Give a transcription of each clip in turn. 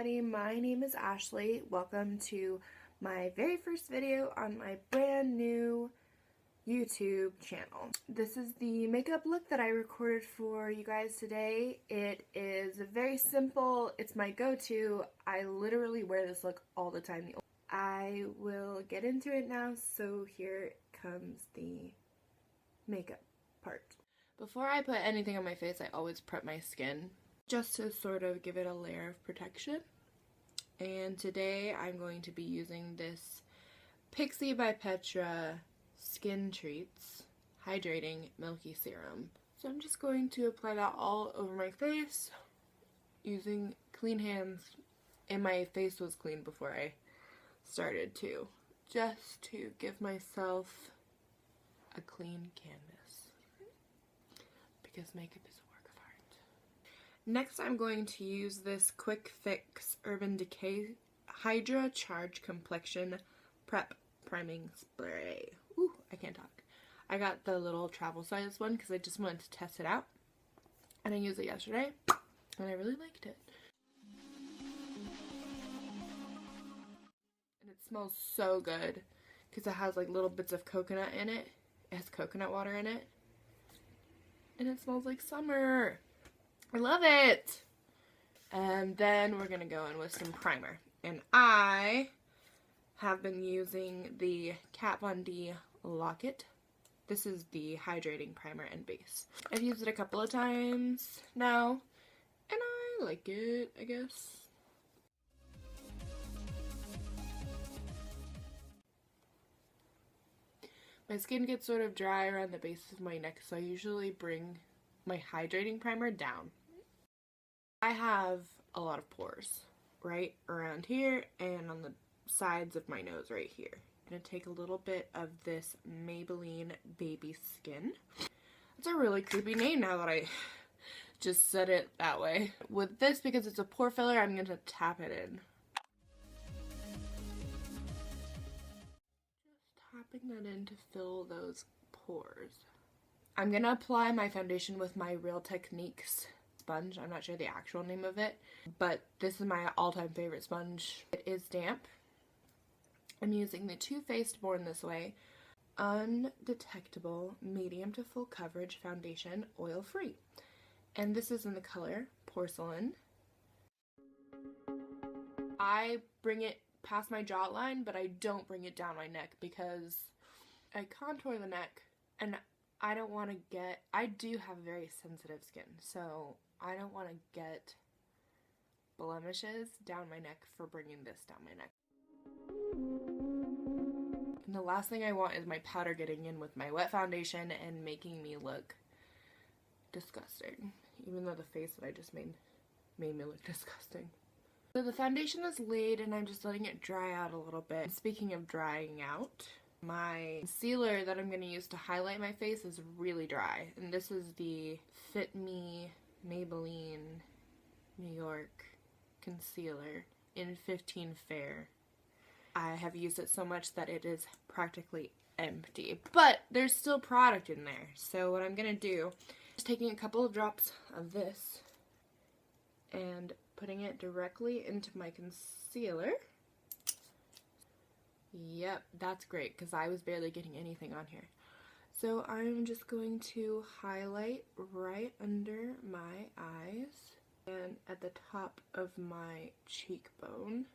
everybody, my name is Ashley. Welcome to my very first video on my brand new YouTube channel. This is the makeup look that I recorded for you guys today. It is very simple, it's my go-to. I literally wear this look all the time. I will get into it now, so here comes the makeup part. Before I put anything on my face, I always prep my skin, just to sort of give it a layer of protection. And today I'm going to be using this Pixie by Petra Skin Treats Hydrating Milky Serum. So I'm just going to apply that all over my face using clean hands, and my face was clean before I started too, just to give myself a clean canvas, because makeup is a work of art. Next, I'm going to use this Quick Fix Urban Decay Hydra-charged complexion prep priming spray. Ooh, I can't talk. I got the little travel size one because I just wanted to test it out, and I used it yesterday and I really liked it. And it smells so good because it has like little bits of coconut in it. It has coconut water in it. And it smells like summer. I love it! And then we're gonna go in with some primer. And I have been using the Kat Von D Lock-It. This is the hydrating primer and base. I've used it a couple of times now, and I like it, I guess. My skin gets sort of dry around the base of my neck, so I usually bring my hydrating primer down. I have a lot of pores right around here and on the sides of my nose right here. I'm going to take a little bit of this Maybelline Baby Skin. It's a really creepy name now that I just said it that way. With this, because it's a pore filler, I'm going to tap it in. Tapping that in to fill those pores. I'm going to apply my foundation with my Real Techniques sponge. I'm not sure the actual name of it, but this is my all-time favorite sponge. It is damp. I'm using the Too Faced Born This Way Undetectable Medium to Full Coverage Foundation Oil Free. And this is in the color Porcelain. I bring it past my jawline, but I don't bring it down my neck because I contour the neck, and I don't want to get, I do have very sensitive skin, so I don't want to get blemishes down my neck for bringing this down my neck. And the last thing I want is my powder getting in with my wet foundation and making me look disgusting, even though the face that I just made me look disgusting. So the foundation is laid and I'm just letting it dry out a little bit. And speaking of drying out, my concealer that I'm going to use to highlight my face is really dry. And this is the Fit Me Maybelline New York concealer in 15 Fair. I have used it so much that it is practically empty, but there's still product in there. So what I'm going to do is taking a couple of drops of this and putting it directly into my concealer. Yep, that's great because I was barely getting anything on here. So I'm just going to highlight right under my eyes and at the top of my cheekbone.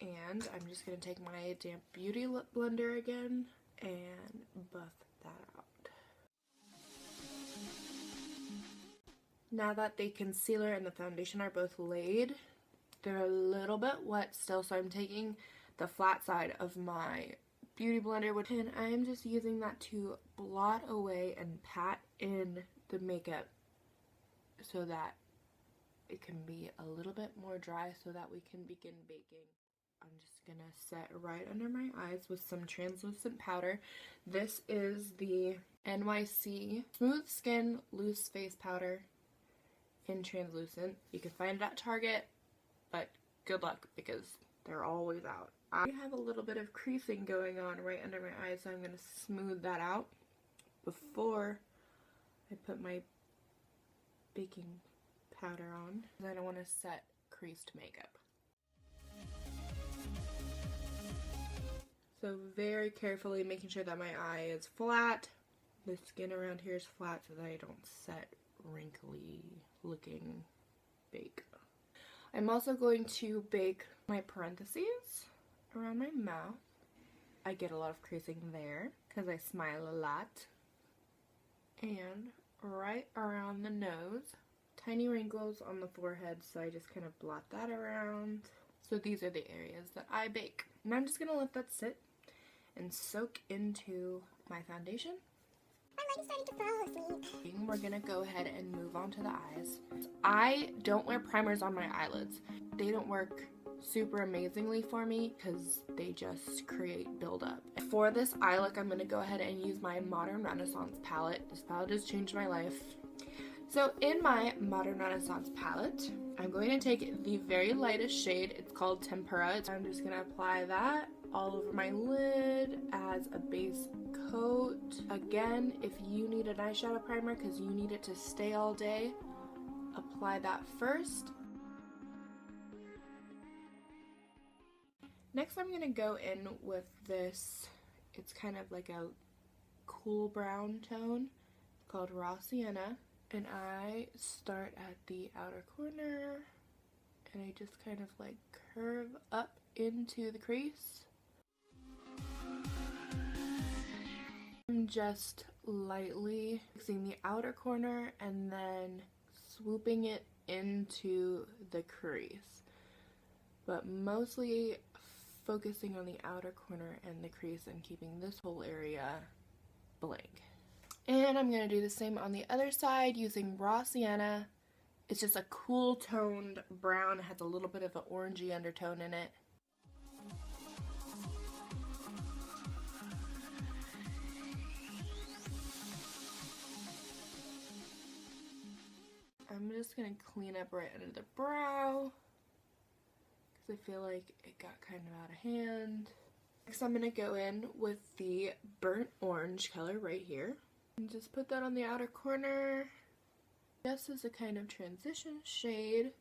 And I'm just going to take my damp beauty blender again and buff that out. Now that the concealer and the foundation are both laid, they're a little bit wet still, so I'm taking the flat side of my beauty blender and I'm just using that to blot away and pat in the makeup so that it can be a little bit more dry so that we can begin baking. I'm just gonna set right under my eyes with some translucent powder. This is the NYC Smooth Skin Loose Face Powder in translucent. You can find it at Target, but good luck because they're always out. I have a little bit of creasing going on right under my eyes, so I'm going to smooth that out before I put my baking powder on, because I don't want to set creased makeup. So very carefully making sure that my eye is flat, the skin around here is flat so that I don't set wrinkly looking bake. I'm also going to bake my parentheses around my mouth. I get a lot of creasing there because I smile a lot. And right around the nose, tiny wrinkles on the forehead, so I just kind of blot that around. So these are the areas that I bake. And I'm just going to let that sit and soak into my foundation. My leg is starting to fall asleep. We're going to go ahead and move on to the eyes. I don't wear primers on my eyelids. They don't work super amazingly for me because they just create buildup. For this eye look, I'm going to go ahead and use my Modern Renaissance palette. This palette has changed my life. So in my Modern Renaissance palette, I'm going to take the very lightest shade. It's called Tempera. I'm just going to apply that all over my lid as a base coat. Again, if you need an eyeshadow primer because you need it to stay all day, apply that first. Next, I'm going to go in with this, it's kind of like a cool brown tone called Raw Sienna. And I start at the outer corner and I just kind of like curve up into the crease. I'm just lightly fixing the outer corner and then swooping it into the crease, but mostly focusing on the outer corner and the crease and keeping this whole area blank. And I'm going to do the same on the other side using Raw Sienna. It's just a cool toned brown. It has a little bit of an orangey undertone in it. I'm just going to clean up right under the brow because I feel like it got kind of out of hand. Next, I'm going to go in with the burnt orange color right here. And just put that on the outer corner, just as a kind of transition shade.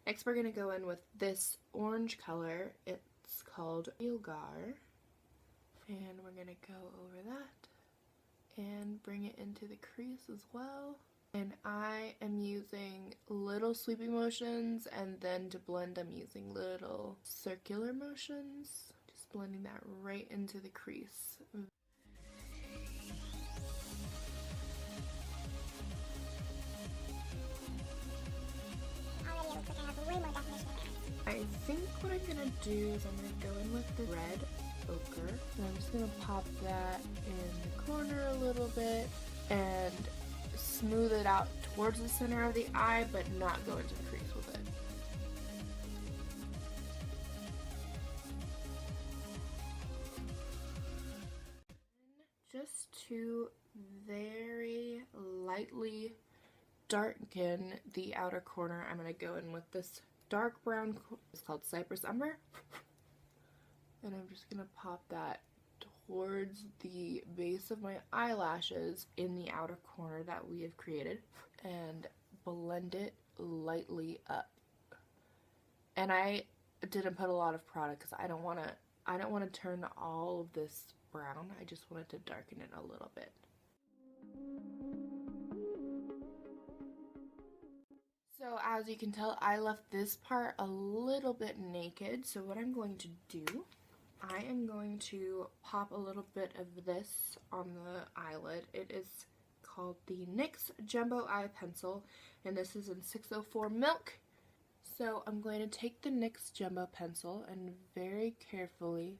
Next, we're going to go in with this orange color. It's called Ilgar. And we're going to go over that and bring it into the crease as well. And I am using little sweeping motions, and then to blend I'm using little circular motions. Just blending that right into the crease. I think what I'm going to do is I'm going to go in with the red ochre, and I'm just going to pop that in the corner a little bit and smooth it out towards the center of the eye, but not go into the crease with it. Just to very lightly darken the outer corner, I'm going to go in with this dark brown, it's called Cypress Umber, and I'm just going to pop that towards the base of my eyelashes in the outer corner that we have created and blend it lightly up. And I didn't put a lot of product because I don't want to turn all of this brown. I just wanted to darken it a little bit. So as you can tell, I left this part a little bit naked. So what I'm going to do, I am going to pop a little bit of this on the eyelid. It is called the NYX Jumbo Eye Pencil, and this is in 604 Milk. So I'm going to take the NYX Jumbo Pencil and very carefully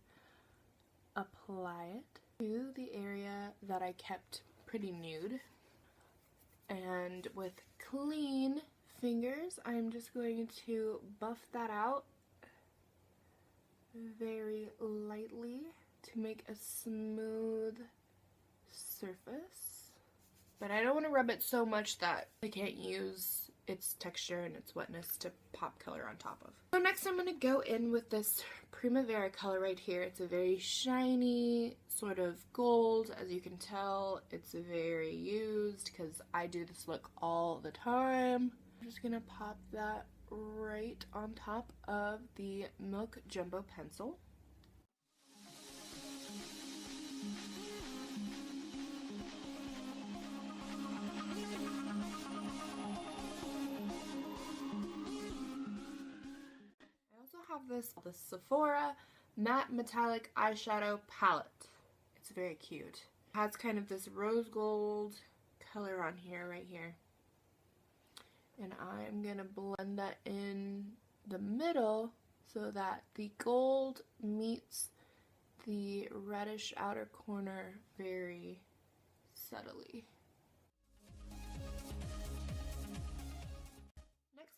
apply it to the area that I kept pretty nude. And with clean fingers, I'm just going to buff that out very lightly to make a smooth surface. But I don't want to rub it so much that I can't use its texture and its wetness to pop color on top of. So next I'm going to go in with this Primavera color right here. It's a very shiny sort of gold. As you can tell, it's very used because I do this look all the time. I'm just going to pop that right on top of the Milk Jumbo pencil. Have this the Sephora matte metallic eyeshadow palette. It's very cute. It has kind of this rose gold color on here, right here. And I'm gonna blend that in the middle so that the gold meets the reddish outer corner very subtly.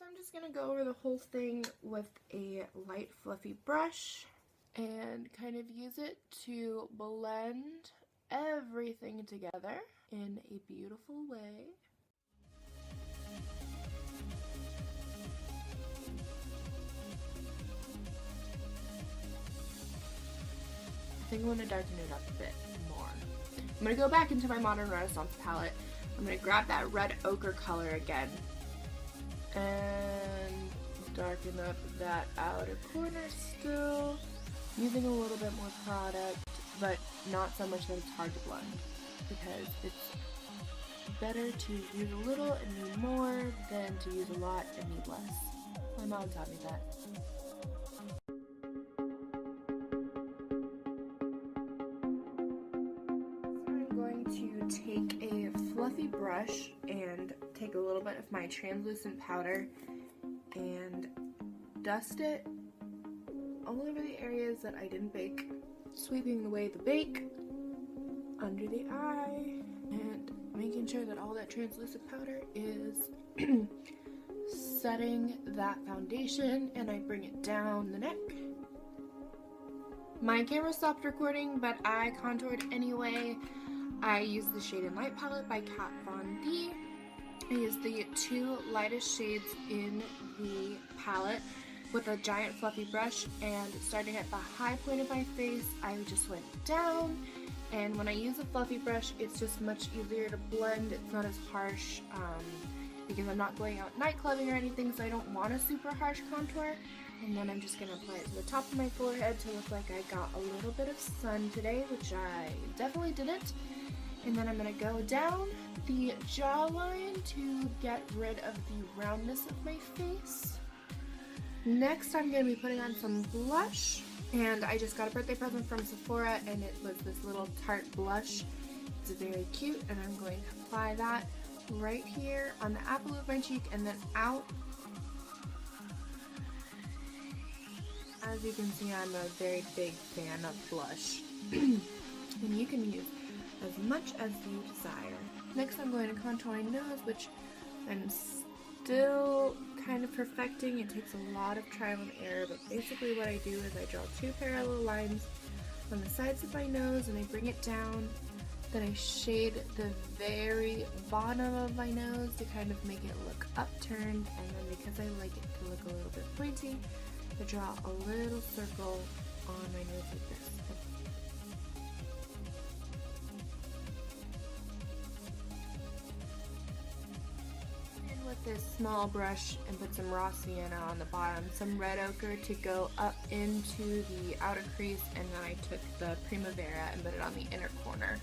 I'm just going to go over the whole thing with a light fluffy brush and kind of use it to blend everything together in a beautiful way. I think I want to darken it up a bit more. I'm going to go back into my Modern Renaissance palette. I'm going to grab that red ochre color again and darken up that outer corner still, using a little bit more product, but not so much that it's hard to blend, because it's better to use a little and need more than to use a lot and need less. My mom taught me that. So I'm going to take a fluffy brush and take a little bit of my translucent powder and dust it all over the areas that I didn't bake, sweeping away the bake under the eye and making sure that all that translucent powder is setting that foundation, and I bring it down the neck. My camera stopped recording, but I contoured anyway. I used the Shade and Light palette by Kat Von D. I used the two lightest shades in the palette with a giant fluffy brush, and starting at the high point of my face, I just went down. And when I use a fluffy brush, it's just much easier to blend. It's not as harsh because I'm not going out night clubbing or anything, so I don't want a super harsh contour. And then I'm just going to apply it to the top of my forehead to look like I got a little bit of sun today, which I definitely didn't. And then I'm going to go down the jawline to get rid of the roundness of my face. Next, I'm going to be putting on some blush. And I just got a birthday present from Sephora, and it was this little Tarte blush. It's very cute, and I'm going to apply that right here on the apple of my cheek and then out. As you can see, I'm a very big fan of blush. And you can use as much as you desire. Next, I'm going to contour my nose, which I'm still kind of perfecting. It takes a lot of trial and error, but basically what I do is I draw two parallel lines on the sides of my nose and I bring it down. Then I shade the very bottom of my nose to kind of make it look upturned, and then because I like it to look a little bit pointy, I draw a little circle on my nose like this. With this small brush and put some raw sienna on the bottom, some red ochre to go up into the outer crease, and then I took the Primavera and put it on the inner corner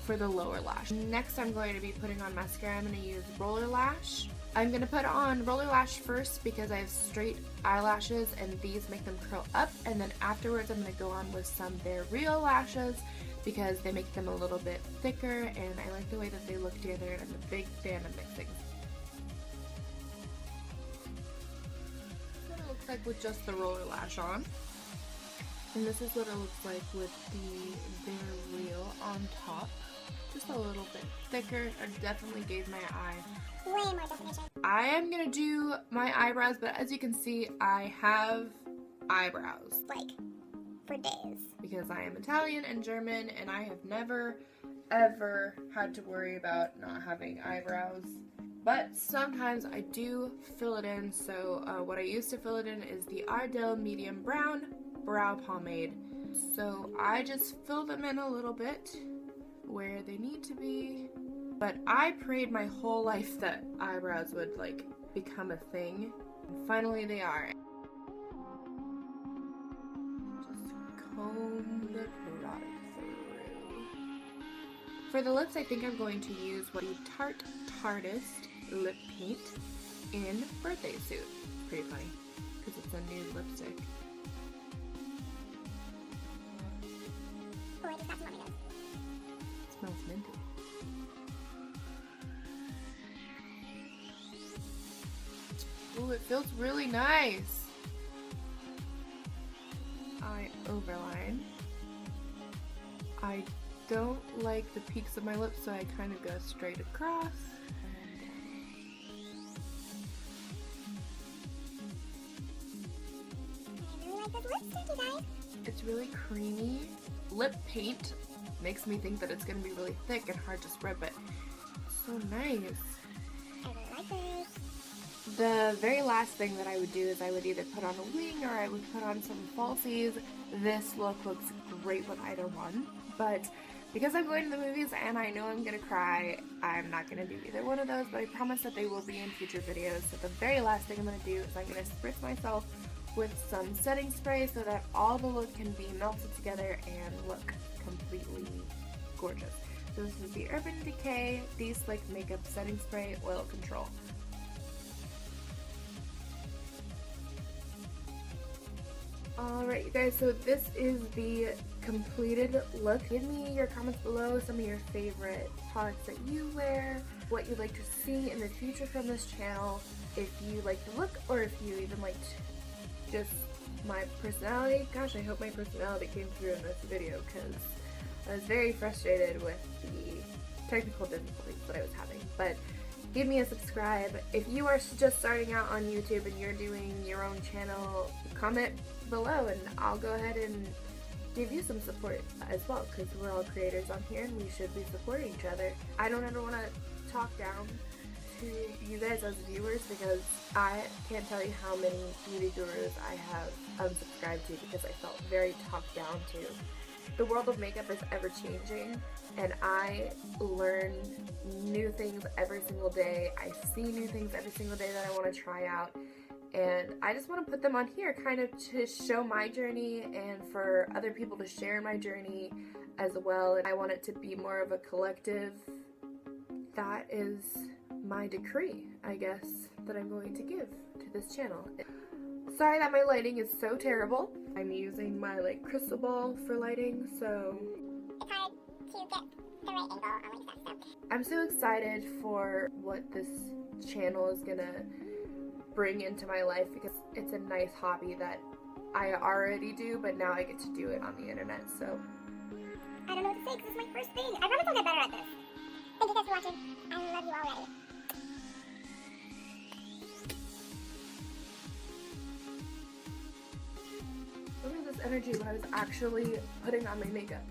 for the lower lash. Next, I'm going to be putting on mascara. I'm going to use Roller Lash. I'm going to put on Roller Lash first because I have straight eyelashes and these make them curl up, and then afterwards I'm going to go on with some Bare Real lashes because they make them a little bit thicker and I like the way that they look together, and I'm a big fan of mixing. Like with just the Roller Lash on, and this is what it looks like with the Bare Real on top, just a little bit thicker. I definitely gave my eye way more definition. I am gonna do my eyebrows, but as you can see, I have eyebrows Like, for days. because I am Italian and German, and I have never ever had to worry about not having eyebrows. but sometimes I do fill it in. So what I used to fill it in is the Ardell Medium Brown Brow Pomade. So I just fill them in a little bit where they need to be. But I prayed my whole life that eyebrows would like become a thing. And finally they are. Just comb the product through. For the lips, I think I'm going to use the Tarte Tartist lip paint in Birthday Suit. Pretty funny because it's a new lipstick. Oh, I just got some on my nose. It smells minty. Ooh, it feels really nice. Eye overline. I don't like the peaks of my lips, so I kind of go straight across. I really like this lipstick, you guys. It's really creamy. Lip paint makes me think that it's going to be really thick and hard to spread, but it's so nice. I really like this. The very last thing that I would do is I would either put on a wing or I would put on some falsies. This look looks great with either one, but because I'm going to the movies and I know I'm going to cry, I'm not going to do either one of those, but I promise that they will be in future videos. So the very last thing I'm going to do is I'm going to spritz myself with some setting spray so that all the look can be melted together and look completely gorgeous. So this is the Urban Decay De-Slick Makeup Setting Spray Oil Control. Alright you guys, so this is the completed look. Give me your comments below, some of your favorite products that you wear, what you'd like to see in the future from this channel, if you like the look or if you even liked just my personality. Gosh, I hope my personality came through in this video because I was very frustrated with the technical difficulties that I was having. But give me a subscribe. If you are just starting out on YouTube and you're doing your own channel, comment below and I'll go ahead and give you some support as well because we're all creators on here and we should be supporting each other. I don't ever want to talk down to you guys as viewers because I can't tell you how many beauty gurus I have unsubscribed to because I felt very talked down to. The world of makeup is ever changing and I learn new things every single day. I see new things every single day that I want to try out. And I just want to put them on here kind of to show my journey and for other people to share my journey as well. And I want it to be more of a collective. That is my decree, I guess, that I'm going to give to this channel. Sorry that my lighting is so terrible. I'm using my like crystal ball for lighting, so It's hard to get the right angle on like that stuff. I'm so excited for what this channel is gonna bring into my life because it's a nice hobby that I already do, but now I get to do it on the internet, so. I don't know what to say because this is my first thing. I promise I'll get better at this. Thank you guys for watching. I love you already. Look at this energy when I was actually putting on my makeup.